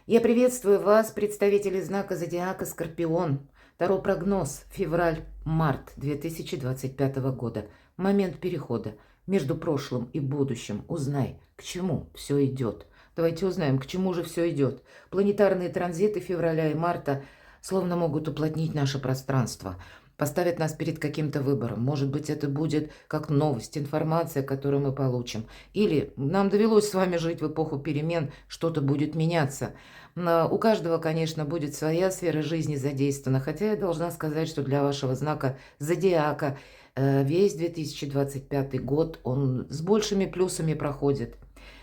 Я приветствую вас, представители знака зодиака Скорпион. Таро прогноз февраль-март 2025 года. Момент перехода между прошлым и будущим. Узнай, к чему все идет. Давайте узнаем, к чему же все идет. Планетарные транзиты февраля и марта словно могут уплотнить наше пространство, поставят нас перед каким-то выбором. Может быть, это будет как новость, информация, которую мы получим. Или нам довелось с вами жить в эпоху перемен, что-то будет меняться. У каждого, конечно, будет своя сфера жизни задействована, хотя я должна сказать, что для вашего знака зодиака весь 2025 год он с большими плюсами проходит.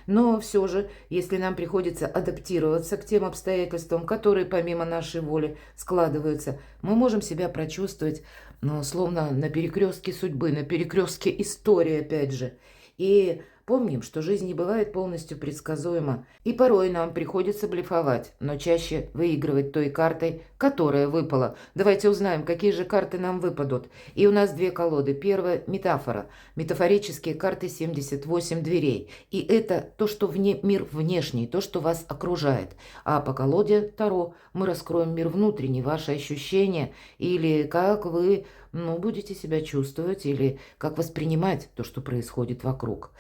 Но все же, если нам приходится адаптироваться к тем обстоятельствам, которые помимо нашей воли складываются, мы можем себя прочувствовать, ну, словно на перекрестке судьбы, на перекрестке истории, опять же. И помним, что жизнь не бывает полностью предсказуема, и порой нам приходится блефовать, но чаще выигрывать той картой, которая выпала. Давайте узнаем, какие же карты нам выпадут. И у нас две колоды. Первая – метафора. Метафорические карты 78 дверей. И это то, что мир внешний, то, что вас окружает. А по колоде Таро мы раскроем мир внутренний, ваши ощущения, или как вы будете себя чувствовать, или как воспринимать то, что происходит вокруг.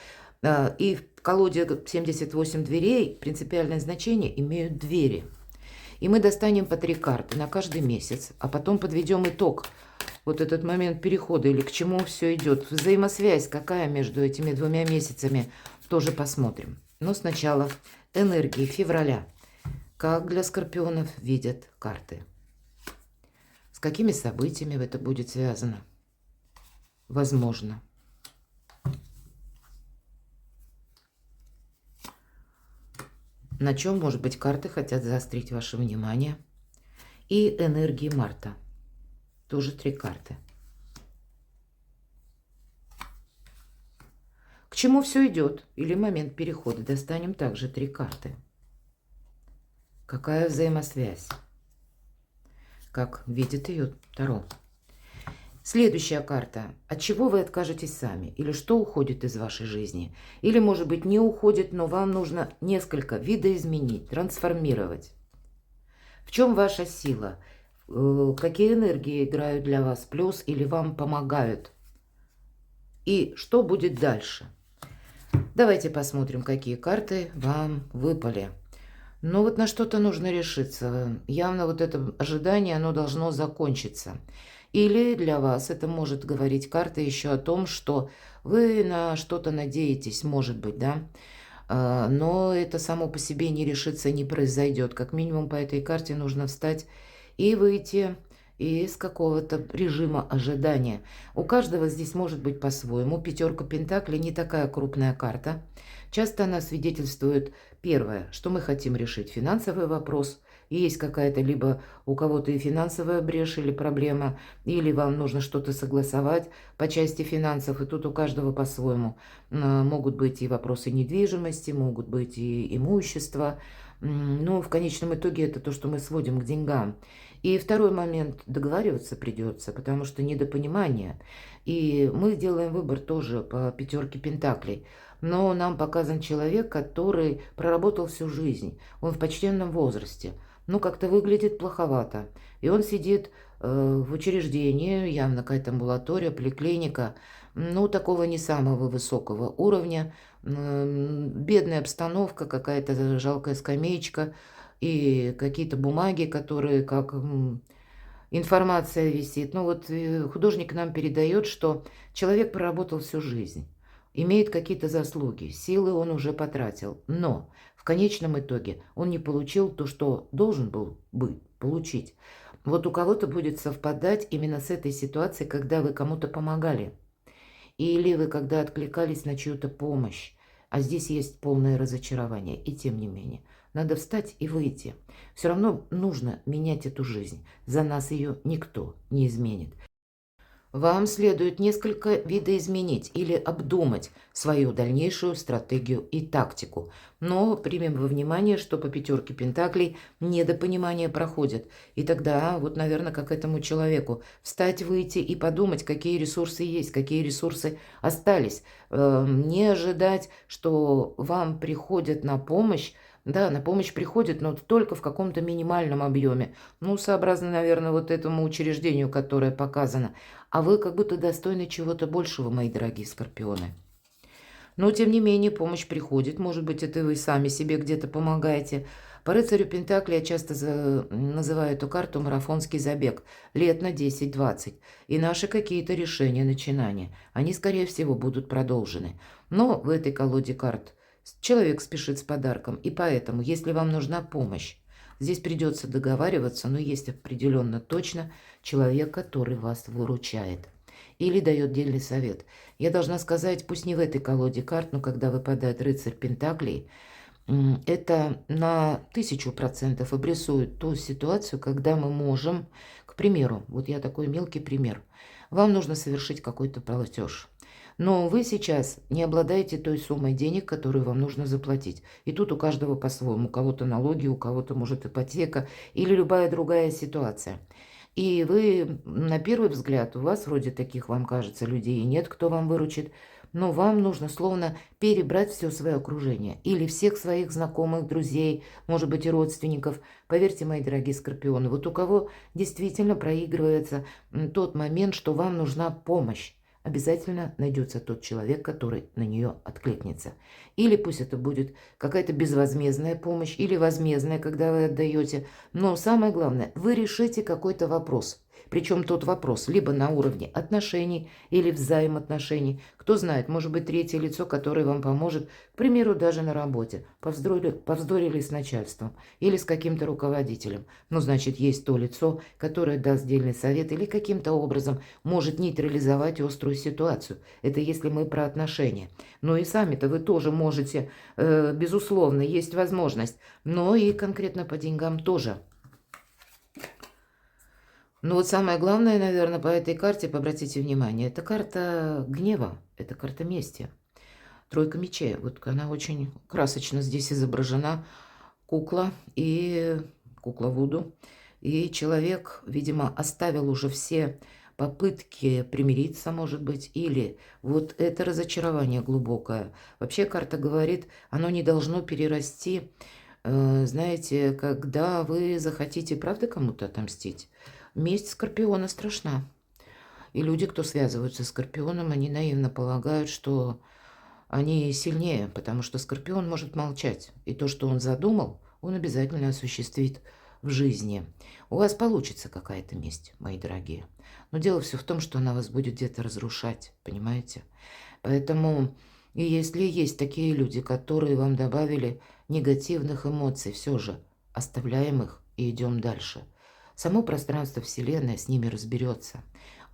И в колоде 78 дверей принципиальное значение имеют двери. И мы достанем по 3 карты на каждый месяц, а потом подведем итог. Вот этот момент перехода или к чему все идет. Взаимосвязь какая между этими двумя месяцами, тоже посмотрим. Но сначала энергии февраля. Как для скорпионов видят карты. С какими событиями это будет связано? Возможно. На чем, может быть, карты хотят заострить ваше внимание. И энергии марта. Тоже 3 карты. К чему все идет? Или момент перехода. Достанем также 3 карты. Какая взаимосвязь? Как видит ее Таро. Следующая карта. От чего вы откажетесь сами? Или что уходит из вашей жизни? Или, может быть, не уходит, но вам нужно несколько видоизменить, трансформировать. В чем ваша сила? Какие энергии играют для вас плюс или вам помогают? И что будет дальше? Давайте посмотрим, какие карты вам выпали. Но вот на что-то нужно решиться. Явно вот это ожидание, оно должно закончиться. Или для вас это может говорить карта еще о том, что вы на что-то надеетесь, может быть, да? Но это само по себе не решится, не произойдет. Как минимум по этой карте нужно встать и выйти из какого-то режима ожидания. У каждого здесь может быть по-своему. Пятерка Пентаклей не такая крупная карта. Часто она свидетельствует, первое, что мы хотим решить финансовый вопрос. И есть какая-то либо у кого-то и финансовая брешь или проблема, или вам нужно что-то согласовать по части финансов, и тут у каждого по-своему. Могут быть и вопросы недвижимости, могут быть и имущество. Но в конечном итоге это то, что мы сводим к деньгам. И второй момент, договариваться придется, потому что недопонимание. И мы делаем выбор тоже по пятерке Пентаклей. Но нам показан человек, который проработал всю жизнь. Он в почтенном возрасте. Ну, как-то выглядит плоховато. И он сидит в учреждении, явно какая-то амбулатория, поликлиника, ну, такого не самого высокого уровня. Бедная обстановка, какая-то жалкая скамеечка и какие-то бумаги, которые как информация висит. Ну, вот художник нам передает, что человек проработал всю жизнь, имеет какие-то заслуги, силы он уже потратил, но в конечном итоге он не получил то, что должен был бы получить. Вот у кого-то будет совпадать именно с этой ситуацией, когда вы кому-то помогали. Или вы когда откликались на чью-то помощь. А здесь есть полное разочарование. И тем не менее, надо встать и выйти. Все равно нужно менять эту жизнь. За нас ее никто не изменит. Вам следует несколько видоизменить или обдумать свою дальнейшую стратегию и тактику. Но примем во внимание, что по пятерке Пентаклей недопонимание проходит. И тогда, вот, наверное, как этому человеку, встать, выйти и подумать, какие ресурсы есть, какие ресурсы остались. Не ожидать, что вам приходят на помощь Да, на помощь приходит, но только в каком-то минимальном объеме. Ну, сообразно, наверное, вот этому учреждению, которое показано. А вы как будто достойны чего-то большего, мои дорогие скорпионы. Но, тем не менее, помощь приходит. Может быть, это вы сами себе где-то помогаете. По рыцарю Пентакли я часто называю эту карту марафонский забег. Лет на 10-20. И наши какие-то решения, начинания, они, скорее всего, будут продолжены. Но в этой колоде карт человек спешит с подарком. И поэтому, если вам нужна помощь, здесь придется договариваться, но есть определенно точно человек, который вас выручает. Или дает дельный совет. Я должна сказать, пусть не в этой колоде карт, но когда выпадает рыцарь Пентаклей, это на 1000% обрисует ту ситуацию, когда мы можем, к примеру, вот я такой мелкий пример, вам нужно совершить какой-то платеж. Но вы сейчас не обладаете той суммой денег, которую вам нужно заплатить. И тут у каждого по-своему. У кого-то налоги, у кого-то, может, ипотека или любая другая ситуация. И вы, на первый взгляд, у вас вроде таких, вам кажется, людей и нет, кто вам выручит, но вам нужно словно перебрать все свое окружение или всех своих знакомых, друзей, может быть, и родственников. Поверьте, мои дорогие скорпионы, вот у кого действительно проигрывается тот момент, что вам нужна помощь, обязательно найдется тот человек, который на нее откликнется. Или пусть это будет какая-то безвозмездная помощь, или возмездная, когда вы отдаете. Но самое главное, вы решите какой-то вопрос. Причем тот вопрос либо на уровне отношений или взаимоотношений. Кто знает, может быть, третье лицо, которое вам поможет, к примеру, даже на работе. Повздорили с начальством или с каким-то руководителем. Ну, значит, есть то лицо, которое даст дельный совет или каким-то образом может нейтрализовать острую ситуацию. Это если мы про отношения. Но и сами-то вы тоже можете, безусловно, есть возможность. Но и конкретно по деньгам тоже. Ну вот самое главное, наверное, по этой карте, обратите внимание, это карта гнева, это карта мести. Тройка мечей, вот она очень красочно здесь изображена, кукла и кукла Вуду. И человек, видимо, оставил уже все попытки примириться, может быть, или вот это разочарование глубокое. Вообще карта говорит, оно не должно перерасти, знаете, когда вы захотите, правда, кому-то отомстить. Месть Скорпиона страшна. И люди, кто связываются с Скорпионом, они наивно полагают, что они сильнее, потому что Скорпион может молчать. И то, что он задумал, он обязательно осуществит в жизни. У вас получится какая-то месть, мои дорогие. Но дело все в том, что она вас будет где-то разрушать, понимаете? Поэтому, и если есть такие люди, которые вам добавили негативных эмоций, все же оставляем их и идем дальше. Само пространство Вселенной с ними разберется.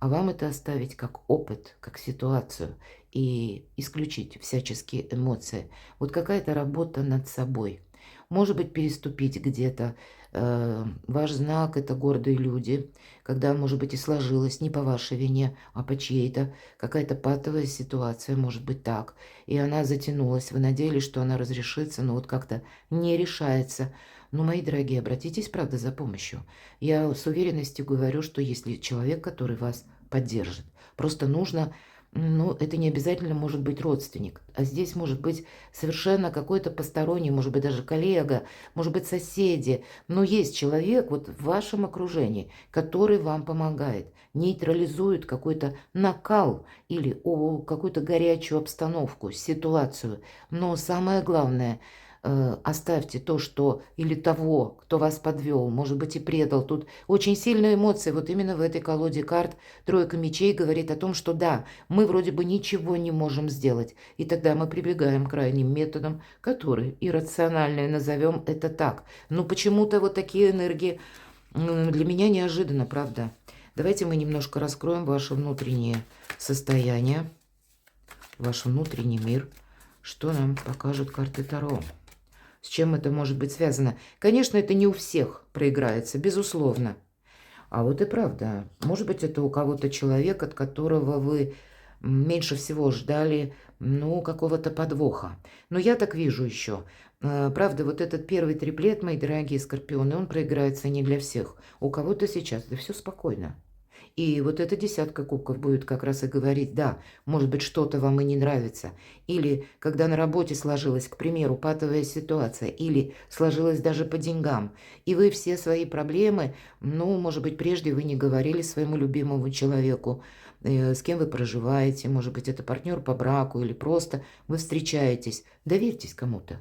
А вам это оставить как опыт, как ситуацию и исключить всяческие эмоции. Вот какая-то работа над собой. Может быть, переступить где-то. Ваш знак – это гордые люди, когда, может быть, и сложилось не по вашей вине, а по чьей-то. Какая-то патовая ситуация, может быть, так. И она затянулась. Вы надеялись, что она разрешится, но вот как-то не решается. Но, мои дорогие, обратитесь, правда, за помощью. Я с уверенностью говорю, что если человек, который вас поддержит, просто нужно, ну, это не обязательно может быть родственник, а здесь может быть совершенно какой-то посторонний, может быть, даже коллега, может быть, соседи. Но есть человек вот в вашем окружении, который вам помогает, нейтрализует какой-то накал или какую-то горячую обстановку, ситуацию. Но самое главное – оставьте то, что или того, кто вас подвел, может быть, и предал. Тут очень сильные эмоции. Вот именно в этой колоде карт тройка мечей говорит о том, что да, мы вроде бы ничего не можем сделать. И тогда мы прибегаем к крайним методам, которые иррациональные, назовем это так. Но почему-то вот такие энергии для меня неожиданно, правда. Давайте мы немножко раскроем ваше внутреннее состояние, ваш внутренний мир. Что нам покажут карты Таро? С чем это может быть связано? Конечно, это не у всех проиграется, безусловно. А вот и правда. Может быть, это у кого-то человек, от которого вы меньше всего ждали, ну, какого-то подвоха. Но я так вижу еще. Правда, вот этот первый триплет, мои дорогие скорпионы, он проиграется не для всех. У кого-то сейчас, да все спокойно. И вот эта десятка кубков будет как раз и говорить, да, может быть, что-то вам и не нравится. Или когда на работе сложилась, к примеру, патовая ситуация, или сложилась даже по деньгам, и вы все свои проблемы, ну, может быть, прежде вы не говорили своему любимому человеку, с кем вы проживаете, может быть, это партнер по браку или просто вы встречаетесь. Доверьтесь кому-то.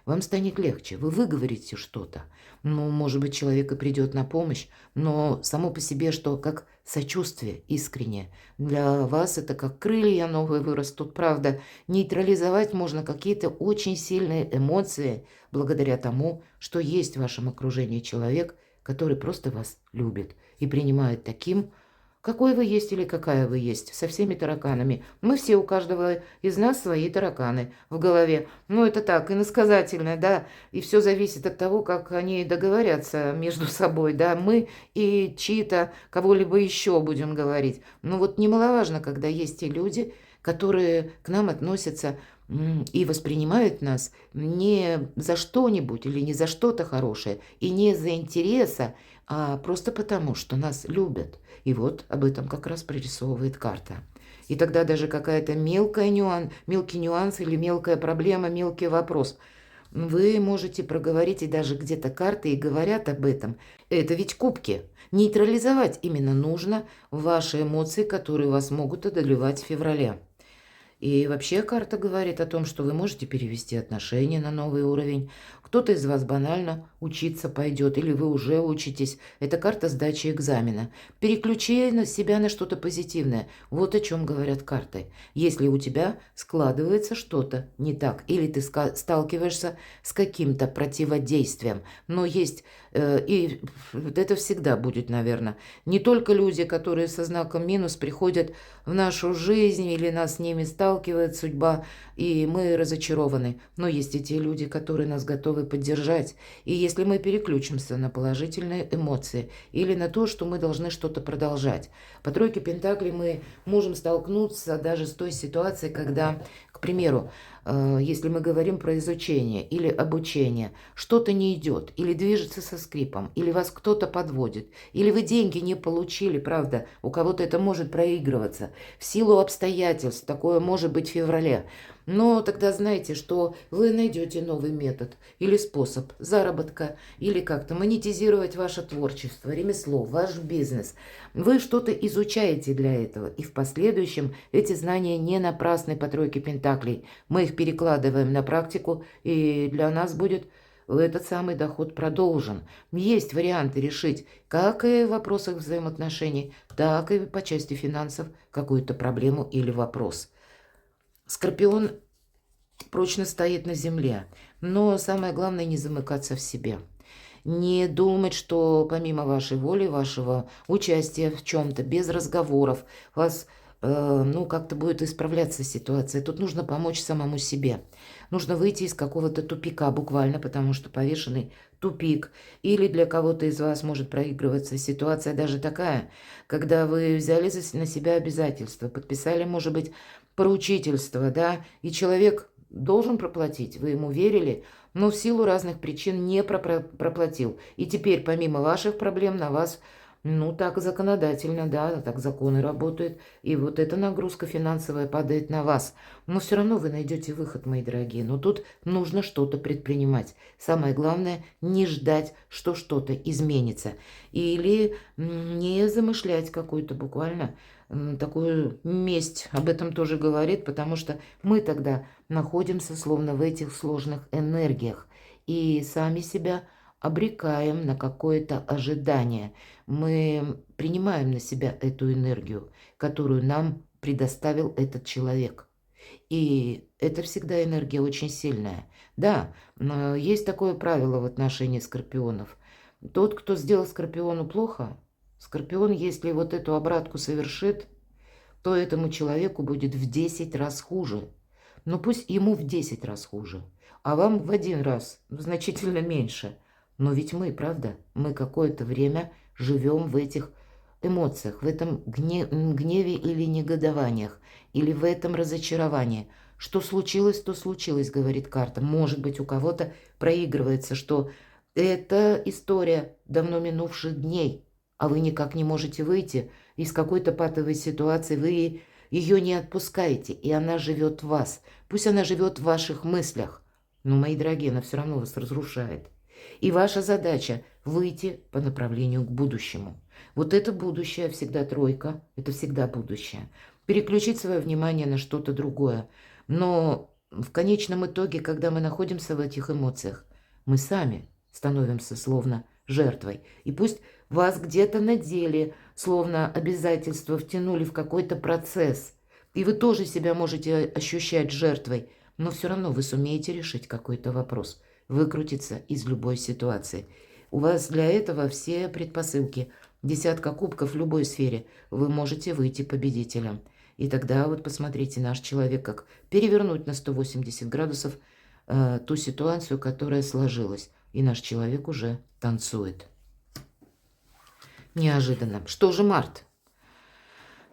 Вам станет легче, вы выговорите что-то. Ну, может быть, человек и придет на помощь, но само по себе, что как сочувствие искреннее. Для вас это как крылья новые вырастут, правда. Нейтрализовать можно какие-то очень сильные эмоции благодаря тому, что есть в вашем окружении человек, который просто вас любит и принимает таким, какой вы есть или какая вы есть, со всеми тараканами. Мы все, у каждого из нас свои тараканы в голове. Ну, это так, иносказательно, да. И все зависит от того, как они договорятся между собой, да. Мы и чьи-то, кого-либо еще будем говорить. Ну, вот немаловажно, когда есть те люди, которые к нам относятся и воспринимают нас не за что-нибудь или не за что-то хорошее, и не за интереса, а просто потому, что нас любят. И вот об этом как раз прорисовывает карта. И тогда даже какая-то мелкий нюанс или мелкая проблема, мелкий вопрос, вы можете проговорить, и даже где-то карты и говорят об этом. Это ведь кубки. Нейтрализовать именно нужно ваши эмоции, которые вас могут одолевать в феврале. И вообще карта говорит о том, что вы можете перевести отношения на новый уровень. Кто-то из вас банально учиться пойдет, или вы уже учитесь. Это карта сдачи экзамена. Переключи на себя на что-то позитивное. Вот о чем говорят карты. Если у тебя складывается что-то не так, или ты сталкиваешься с каким-то противодействием, но есть, и это всегда будет, наверное, не только люди, которые со знаком минус приходят в нашу жизнь или нас с ними сталкивает судьба, и мы разочарованы. Но есть и те люди, которые нас готовы поддержать. И если мы переключимся на положительные эмоции или на то, что мы должны что-то продолжать. По тройке пентаклей мы можем столкнуться даже с той ситуацией, когда, к примеру, если мы говорим про изучение или обучение, что-то не идет, или движется со скрипом, или вас кто-то подводит, или вы деньги не получили, правда, у кого-то это может проигрываться. В силу обстоятельств, такое может быть в феврале. Но тогда знайте, что вы найдете новый метод или способ заработка, или как-то монетизировать ваше творчество, ремесло, ваш бизнес. Вы что-то изучаете для этого, и в последующем эти знания не напрасны по тройке пентаклей. Мы их перекладываем на практику, и для нас будет этот самый доход продолжен. Есть варианты решить как и в вопросах взаимоотношений, так и по части финансов какую-то проблему или вопрос. Скорпион прочно стоит на земле, но самое главное не замыкаться в себе. Не думать, что помимо вашей воли, вашего участия в чем-то, без разговоров, вас как-то будет исправляться ситуация. Тут нужно помочь самому себе. Нужно выйти из какого-то тупика буквально, потому что повешенный тупик. Или для кого-то из вас может проигрываться ситуация даже такая, когда вы взяли на себя обязательства, подписали, может быть, поручительство, да, и человек должен проплатить, вы ему верили, но в силу разных причин не проплатил. И теперь помимо ваших проблем на вас, так законодательно, да, так законы работают, и вот эта нагрузка финансовая падает на вас. Но все равно вы найдете выход, мои дорогие. Но тут нужно что-то предпринимать. Самое главное, не ждать, что что-то изменится. Или не замышлять какую-то буквально такую месть. Об этом тоже говорит, потому что мы тогда находимся словно в этих сложных энергиях. И сами себя обрекаем на какое-то ожидание. Мы принимаем на себя эту энергию, которую нам предоставил этот человек. И это всегда энергия очень сильная. Да, но есть такое правило в отношении скорпионов. Тот, кто сделал скорпиону плохо, скорпион, если вот эту обратку совершит, то этому человеку будет в 10 раз хуже. Но пусть ему в 10 раз хуже, а вам в 1 раз, значительно меньше. Но ведь мы, правда, мы какое-то время живем в этих эмоциях, в этом гневе или негодованиях, или в этом разочаровании. Что случилось, то случилось, говорит карта. Может быть, у кого-то проигрывается, что это история давно минувших дней. а вы никак не можете выйти из какой-то патовой ситуации, вы ее не отпускаете, и она живет в вас. Пусть она живет в ваших мыслях, но, мои дорогие, она все равно вас разрушает. И ваша задача выйти по направлению к будущему. Вот это будущее всегда тройка, это всегда будущее. Переключить свое внимание на что-то другое. Но в конечном итоге, когда мы находимся в этих эмоциях, мы сами становимся словно жертвой. И пусть вас где-то на деле, словно обязательства, втянули в какой-то процесс, и вы тоже себя можете ощущать жертвой, но все равно вы сумеете решить какой-то вопрос, выкрутиться из любой ситуации. У вас для этого все предпосылки. Десятка кубков в любой сфере. Вы можете выйти победителем. И тогда вот посмотрите, наш человек, как перевернуть на 180 градусов ту ситуацию, которая сложилась. И наш человек уже танцует. Неожиданно. Что же март?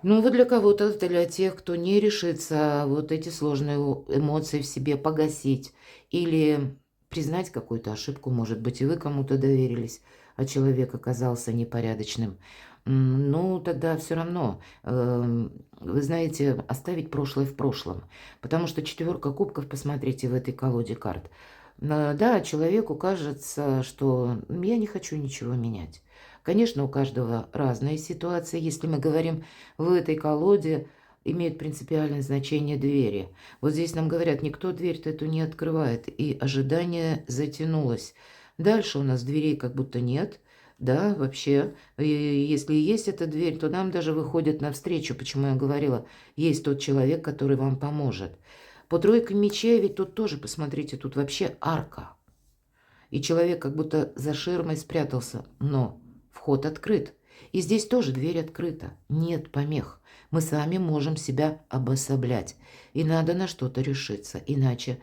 Ну вот для кого-то, для тех, кто не решится вот эти сложные эмоции в себе погасить или признать какую-то ошибку, может быть, и вы кому-то доверились, а человек оказался непорядочным. Ну, тогда все равно, вы знаете, оставить прошлое в прошлом. Потому что четверка кубков, посмотрите, в этой колоде карт. Да, человеку кажется, что я не хочу ничего менять. Конечно, у каждого разная ситуация. Если мы говорим в этой колоде, имеет принципиальное значение двери. Вот здесь нам говорят, никто дверь-то эту не открывает, и ожидание затянулось. Дальше у нас дверей как будто нет. Да, вообще, если есть эта дверь, то нам даже выходят навстречу. Почему я говорила, есть тот человек, который вам поможет. По тройке мечей ведь тут тоже, посмотрите, тут вообще арка. И человек как будто за ширмой спрятался, но вход открыт. И здесь тоже дверь открыта. Нет помех. Мы сами можем себя обособлять. И надо на что-то решиться. Иначе,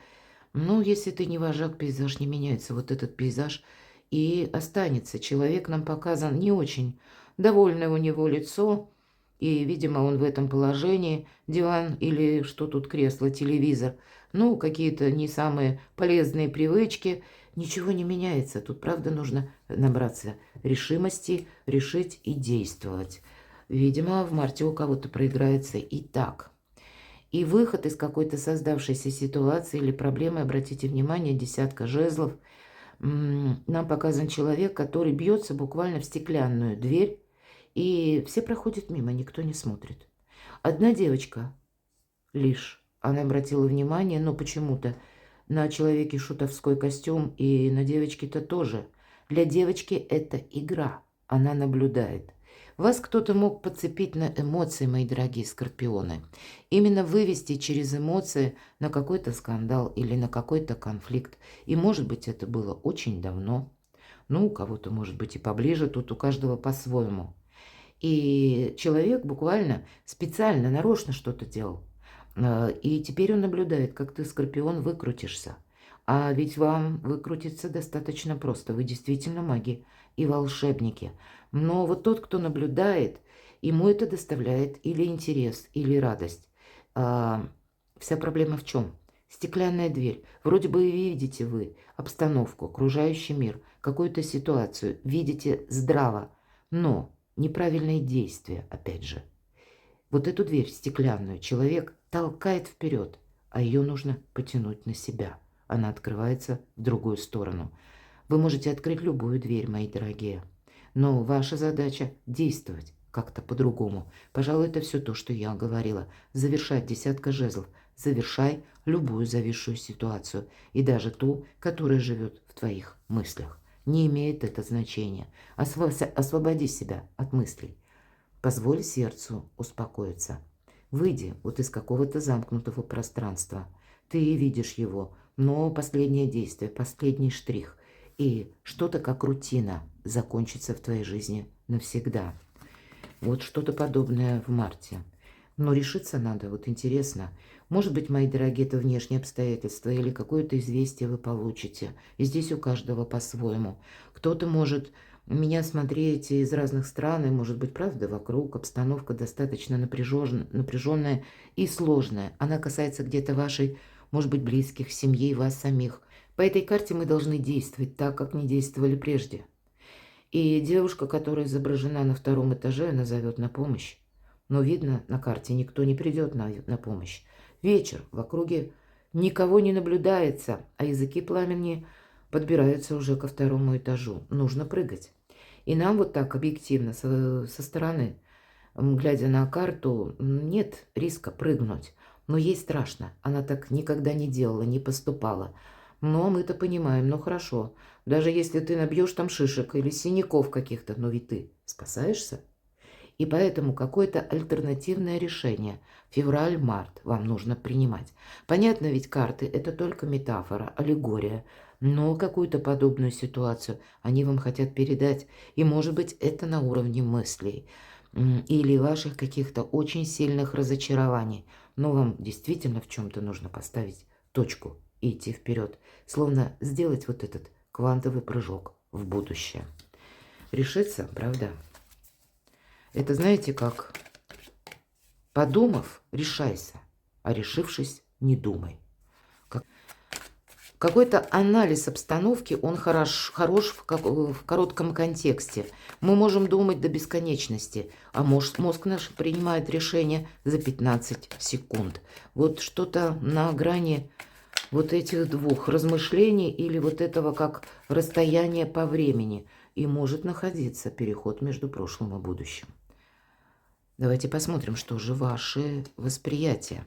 ну, если ты не вожак, пейзаж не меняется. Вот этот пейзаж и останется. Человек нам показан не очень. Довольное у него лицо. И, видимо, он в этом положении. Диван или что тут, кресло, телевизор. Ну, какие-то не самые полезные привычки. Ничего не меняется. Тут, правда, нужно набраться решимости, решить и действовать. Видимо, в марте у кого-то проиграется и так. И выход из какой-то создавшейся ситуации или проблемы, обратите внимание, десятка жезлов. Нам показан человек, который бьется буквально в стеклянную дверь, и все проходят мимо, никто не смотрит. Одна девочка лишь, она обратила внимание, но почему-то на человеке шутовской костюм, и на девочке-то тоже. Для девочки это игра, она наблюдает. Вас кто-то мог подцепить на эмоции, мои дорогие скорпионы. Именно вывести через эмоции на какой-то скандал или на какой-то конфликт. И, может быть, это было очень давно. Ну, у кого-то, может быть, и поближе, тут у каждого по-своему. И человек буквально специально, нарочно что-то делал. И теперь он наблюдает, как ты, скорпион, выкрутишься. А ведь вам выкрутиться достаточно просто. Вы действительно маги и волшебники. Но вот тот, кто наблюдает, ему это доставляет или интерес, или радость. Вся проблема в чем? Стеклянная дверь. Вроде бы и видите вы обстановку, окружающий мир, какую-то ситуацию, видите здраво, но неправильные действия, опять же. Вот эту дверь стеклянную человек толкает вперед, а ее нужно потянуть на себя. Она открывается в другую сторону. Вы можете открыть любую дверь, мои дорогие, но ваша задача действовать как-то по-другому. Пожалуй, это все то, что я говорила. Завершать десятка жезлов. Завершай любую зависшую ситуацию, и даже ту, которая живет в твоих мыслях. Не имеет это значения. Освободи себя от мыслей. Позволь сердцу успокоиться. Выйди вот из какого-то замкнутого пространства. Ты видишь его, но последнее действие, последний штрих. И что-то как рутина закончится в твоей жизни навсегда. Вот что-то подобное в марте. Но решиться надо, вот интересно. Может быть, мои дорогие, это внешние обстоятельства или какое-то известие вы получите. И здесь у каждого по-своему. Кто-то может меня смотреть из разных стран, и, может быть, правда, вокруг обстановка достаточно напряженная и сложная. Она касается где-то вашей, может быть, близких, семьи, вас самих. По этой карте мы должны действовать так, как не действовали прежде. И девушка, которая изображена на втором этаже, она зовет на помощь. Но видно, на карте никто не придет на помощь. Вечер, в округе никого не наблюдается, а языки пламени подбираются уже ко второму этажу. Нужно прыгать. И нам вот так объективно, со стороны, глядя на карту, нет риска прыгнуть. Но ей страшно. Она так никогда не делала, не поступала. Но мы-то понимаем, ну хорошо. Даже если ты набьешь там шишек или синяков каких-то, но ведь ты спасаешься. И поэтому какое-то альтернативное решение, февраль-март, вам нужно принимать. Понятно, ведь карты – это только метафора, аллегория. Но какую-то подобную ситуацию они вам хотят передать. И, может быть, это на уровне мыслей или ваших каких-то очень сильных разочарований. Но вам действительно в чем-то нужно поставить точку и идти вперед. Словно сделать вот этот квантовый прыжок в будущее. Решиться, правда? Это знаете как? Подумав, решайся, а решившись, не думай. Какой-то анализ обстановки, он хорош в коротком контексте. Мы можем думать до бесконечности, а мозг наш принимает решение за 15 секунд. Вот что-то на грани вот этих двух размышлений или вот этого как расстояние по времени. И может находиться переход между прошлым и будущим. Давайте посмотрим, что же ваше восприятие.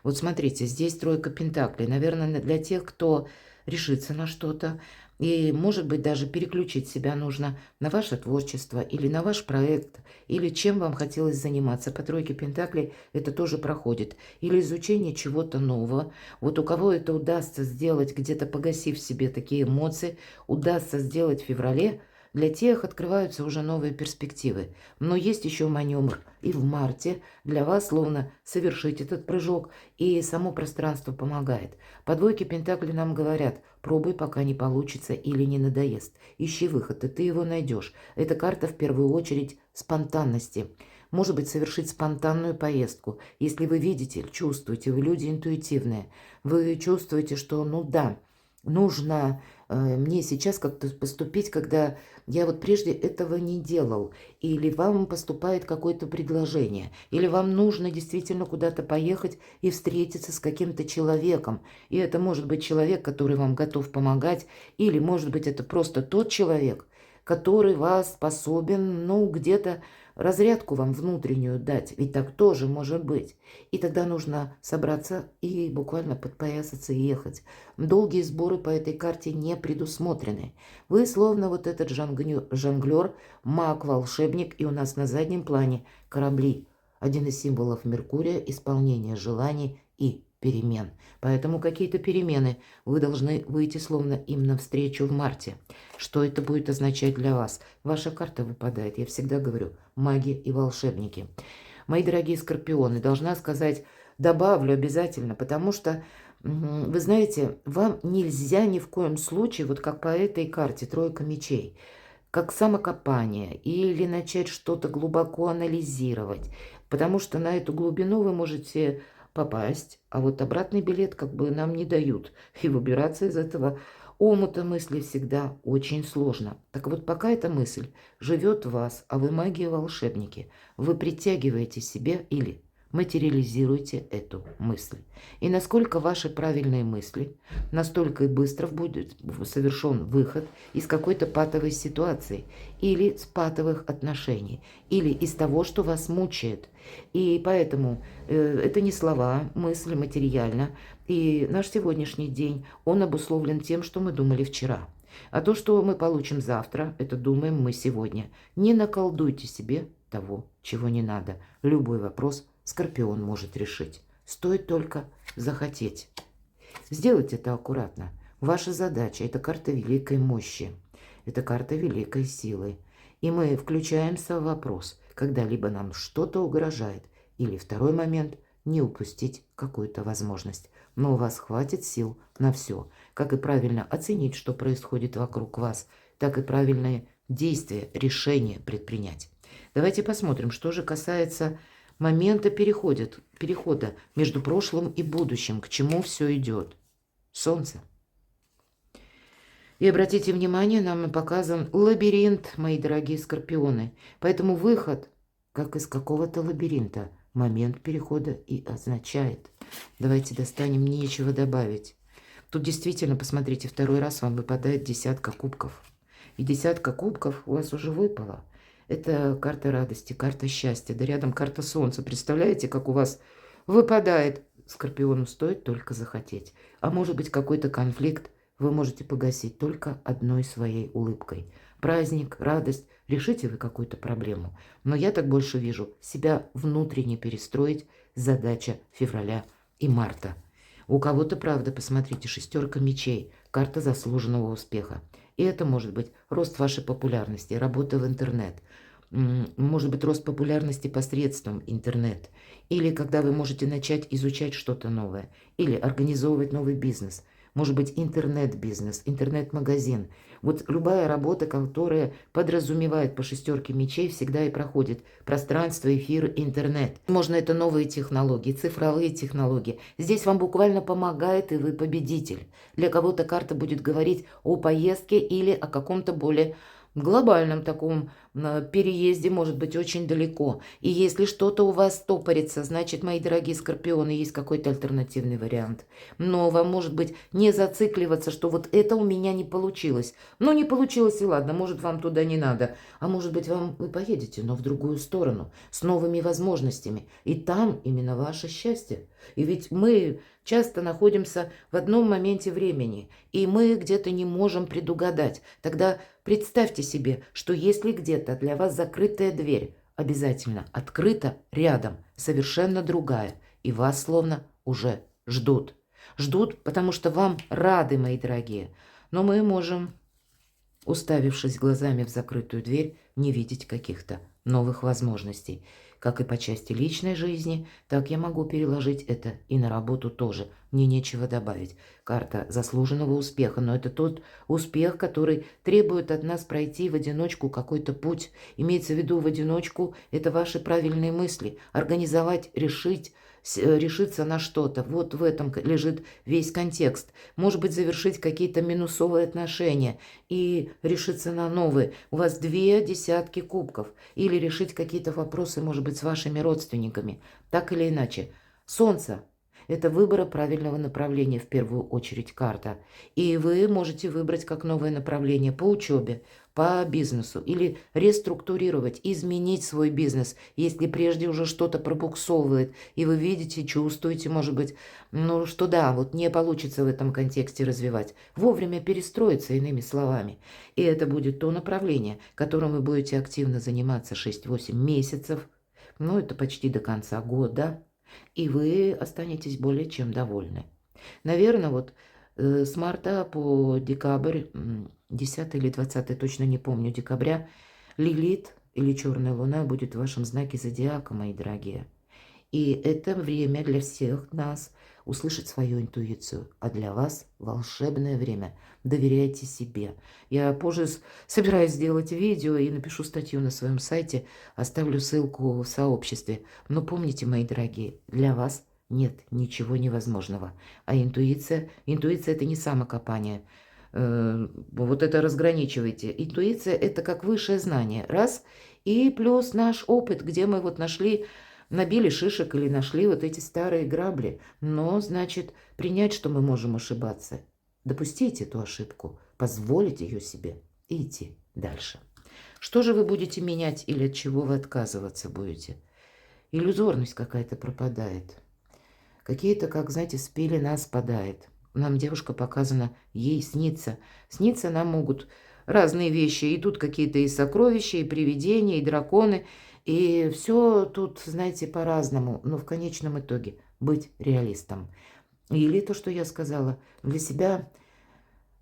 Вот смотрите, здесь тройка пентаклей. Наверное, для тех, кто решится на что-то. И, может быть, даже переключить себя нужно на ваше творчество или на ваш проект, или чем вам хотелось заниматься. По тройке пентаклей это тоже проходит. Или изучение чего-то нового. Вот у кого это удастся сделать, где-то погасив в себе такие эмоции, удастся сделать в феврале, для тех открываются уже новые перспективы. Но есть еще маневр и в марте для вас, словно совершить этот прыжок, и само пространство помогает. По двойке пентаклей нам говорят, пробуй, пока не получится или не надоест. Ищи выход, и ты его найдешь. Эта карта в первую очередь спонтанности. Может быть, совершить спонтанную поездку. Если вы видите, чувствуете, вы люди интуитивные, вы чувствуете, что, ну да, нужно мне сейчас как-то поступить, когда я вот прежде этого не делал. Или вам поступает какое-то предложение. Или вам нужно действительно куда-то поехать и встретиться с каким-то человеком. И это может быть человек, который вам готов помогать. Или может быть это просто тот человек, который вас способен, ну, где-то разрядку вам внутреннюю дать. Ведь так тоже может быть. И тогда нужно собраться и буквально подпоясаться и ехать. Долгие сборы по этой карте не предусмотрены. Вы словно вот этот жонглер, маг, волшебник, и у нас на заднем плане корабли. Один из символов Меркурия – исполнение желаний и перемен. Поэтому какие-то перемены вы должны выйти словно им навстречу в марте. Что это будет означать для вас? Ваша карта выпадает, я всегда говорю, маги и волшебники. Мои дорогие скорпионы, должна сказать, добавлю обязательно, потому что, вы знаете, вам нельзя ни в коем случае, вот как по этой карте, тройка мечей, как самокопание или начать что-то глубоко анализировать, потому что на эту глубину вы можете попасть, а вот обратный билет как бы нам не дают, и выбираться из этого омута мысли всегда очень сложно. Так вот, пока эта мысль живет в вас, а вы маги и волшебники, вы притягиваете себе или материализируйте эту мысль. И насколько ваши правильные мысли, настолько и быстро будет совершен выход из какой-то патовой ситуации, или с патовых отношений, или из того, что вас мучает. И поэтому это не слова, мысли материально. И наш сегодняшний день, он обусловлен тем, что мы думали вчера. А то, что мы получим завтра, это думаем мы сегодня. Не наколдуйте себе того, чего не надо. Любой вопрос Скорпион может решить. Стоит только захотеть. Сделать это аккуратно. Ваша задача – это карта великой мощи. Это карта великой силы. И мы включаемся в вопрос, когда либо нам что-то угрожает, или второй момент – не упустить какую-то возможность. Но у вас хватит сил на все. Как и правильно оценить, что происходит вокруг вас, так и правильные действия, решения предпринять. Давайте посмотрим, что же касается момента перехода между прошлым и будущим, к чему все идет. Солнце. И обратите внимание, нам показан лабиринт, мои дорогие скорпионы. Поэтому выход, как из какого-то лабиринта, момент перехода и означает. Давайте достанем, нечего добавить. Тут действительно, посмотрите, второй раз вам выпадает десятка кубков. И десятка кубков у вас уже выпала. Это карта радости, карта счастья. Да рядом карта солнца. Представляете, как у вас выпадает? Скорпиону стоит только захотеть. А может быть, какой-то конфликт вы можете погасить только одной своей улыбкой. Праздник, радость. Решите вы какую-то проблему. Но я так больше вижу, себя внутренне перестроить – задача февраля и марта. У кого-то, правда, посмотрите, шестерка мечей, карта заслуженного успеха. И это может быть рост вашей популярности, работа в интернет. Может быть, рост популярности посредством интернет. Или когда вы можете начать изучать что-то новое. Или организовывать новый бизнес. Может быть, интернет-бизнес, интернет-магазин. Вот любая работа, которая подразумевает по шестерке мечей, всегда и проходит. Пространство, эфир, интернет. Можно это новые технологии, цифровые технологии. Здесь вам буквально помогает, и вы победитель. Для кого-то карта будет говорить о поездке или о каком-то более глобальном таком переезде, может быть, очень далеко. И если что-то у вас стопорится, значит, мои дорогие скорпионы, есть какой-то альтернативный вариант. Но вам, может быть, не зацикливаться, что вот это у меня не получилось. Ну, не получилось, и ладно, может, вам туда не надо. А может быть, вы поедете, но в другую сторону, с новыми возможностями. И там именно ваше счастье. И ведь мы часто находимся в одном моменте времени, и мы где-то не можем предугадать. Тогда представьте себе, что если где-то для вас закрытая дверь, обязательно открыта рядом, совершенно другая, и вас словно уже ждут. Ждут, потому что вам рады, мои дорогие. Но мы можем, уставившись глазами в закрытую дверь, не видеть каких-то новых возможностей. Как и по части личной жизни, так я могу переложить это и на работу тоже. Мне нечего добавить. Карта заслуженного успеха, но это тот успех, который требует от нас пройти в одиночку какой-то путь. Имеется в виду в одиночку это ваши правильные мысли. Организовать, решиться на что-то. Вот в этом лежит весь контекст. Может быть, завершить какие-то минусовые отношения и решиться на новые. У вас 2 десятки кубков. Или решить какие-то вопросы, может быть, с вашими родственниками. Так или иначе. Солнце. Это выбор правильного направления, в первую очередь, карта. И вы можете выбрать как новое направление по учебе, по бизнесу или реструктурировать, изменить свой бизнес, если прежде уже что-то пробуксовывает, и вы видите, чувствуете, может быть, ну что да, вот не получится в этом контексте развивать. Вовремя перестроиться, иными словами. И это будет то направление, которым вы будете активно заниматься 6-8 месяцев, ну это почти до конца года, и вы останетесь более чем довольны. Наверное, вот с марта по декабрь, 10 или 20, точно не помню, декабря, Лилит или Черная Луна будет в вашем знаке зодиака, мои дорогие. И это время для всех нас услышать свою интуицию, а для вас волшебное время. Доверяйте себе. Я позже собираюсь сделать видео и напишу статью на своем сайте, оставлю ссылку в сообществе. Но помните, мои дорогие, для вас нет ничего невозможного. А интуиция это не самокопание. Вот это разграничивайте. Интуиция это как высшее знание. Раз. И плюс наш опыт, где мы вот набили шишек или нашли вот эти старые грабли. Но, значит, принять, что мы можем ошибаться. Допустить эту ошибку, позволить ее себе и идти дальше. Что же вы будете менять или от чего вы отказываться будете? Иллюзорность какая-то пропадает. Какие-то, как, знаете, с пелена спадает. Нам девушка показана, ей снится. Снится нам могут разные вещи. И тут какие-то и сокровища, и привидения, и драконы. И все тут, знаете, по-разному. Но в конечном итоге быть реалистом. Или то, что я сказала, для себя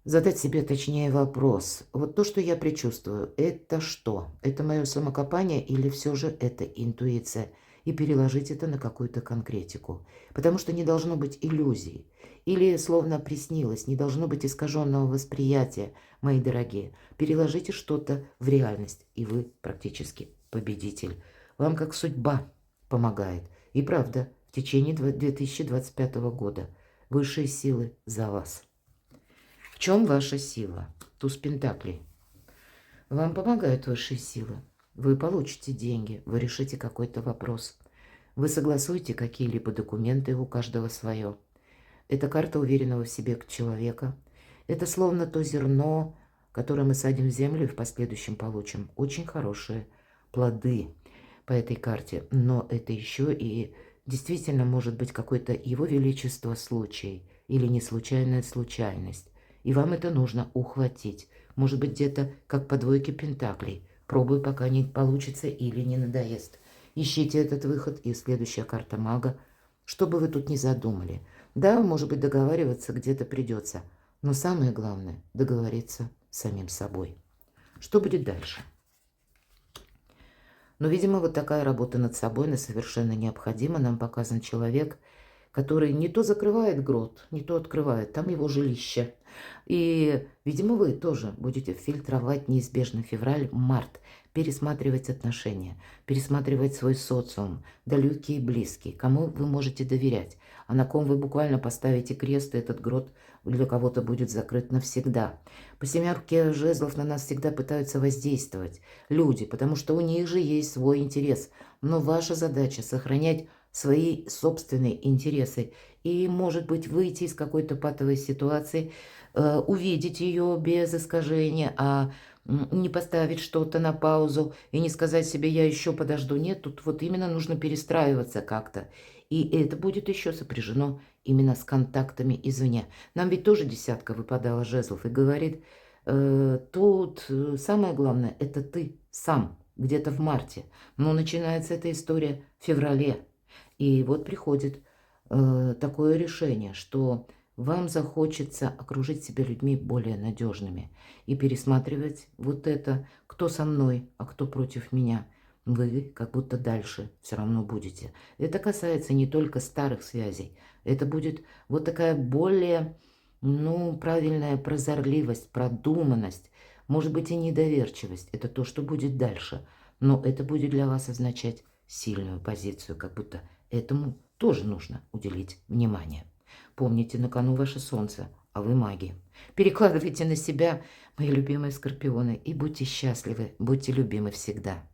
задать себе, точнее, вопрос. Вот то, что я предчувствую, это что? Это мое самокопание или все же это интуиция? И переложить это на какую-то конкретику. Потому что не должно быть иллюзий. Или словно приснилось, не должно быть искаженного восприятия, мои дорогие. Переложите что-то в реальность, и вы практически победитель. Вам как судьба помогает. И правда, в течение 2025 года высшие силы за вас. В чем ваша сила? туз пентаклей. Вам помогают высшие силы. Вы получите деньги, вы решите какой-то вопрос. Вы согласуете какие-либо документы, у каждого свое. Это карта уверенного в себе человека. Это словно то зерно, которое мы садим в землю и в последующем получим очень хорошие плоды по этой карте. Но это еще и действительно может быть какой-то его величество случай или не случайная случайность. И вам это нужно ухватить. Может быть, где-то как по двойке пентаклей. Пробуй, пока не получится или не надоест. Ищите этот выход. И следующая карта мага. Что бы вы тут ни задумали. Да, может быть, договариваться где-то придется. Но самое главное – договориться с самим собой. Что будет дальше? Но, видимо, вот такая работа над собой, она совершенно необходима. Нам показан человек, который не то закрывает грот, не то открывает. Там его жилище. И, видимо, вы тоже будете фильтровать неизбежно февраль-март, пересматривать отношения, пересматривать свой социум, далекие и близкие, кому вы можете доверять, а на ком вы буквально поставите крест, и этот грот для кого-то будет закрыт навсегда. По семерке жезлов на нас всегда пытаются воздействовать люди, потому что у них же есть свой интерес. Но ваша задача сохранять свои собственные интересы и, может быть, выйти из какой-то патовой ситуации, увидеть ее без искажения, а не поставить что-то на паузу и не сказать себе «я еще подожду». Нет, тут вот именно нужно перестраиваться как-то. И это будет еще сопряжено именно с контактами извне. Нам ведь тоже десятка выпадала жезлов и говорит, тут самое главное – это ты сам, где-то в марте. Но начинается эта история в феврале. И вот приходит такое решение, что вам захочется окружить себя людьми более надежными и пересматривать вот это, кто со мной, а кто против меня. Вы как будто дальше все равно будете. Это касается не только старых связей. Это будет вот такая более, правильная прозорливость, продуманность, может быть и недоверчивость. Это то, что будет дальше. Но это будет для вас означать сильную позицию, как будто этому тоже нужно уделить внимание. Помните, на кону ваше солнце, а вы маги. Перекладывайте на себя, мои любимые скорпионы, и будьте счастливы, будьте любимы всегда.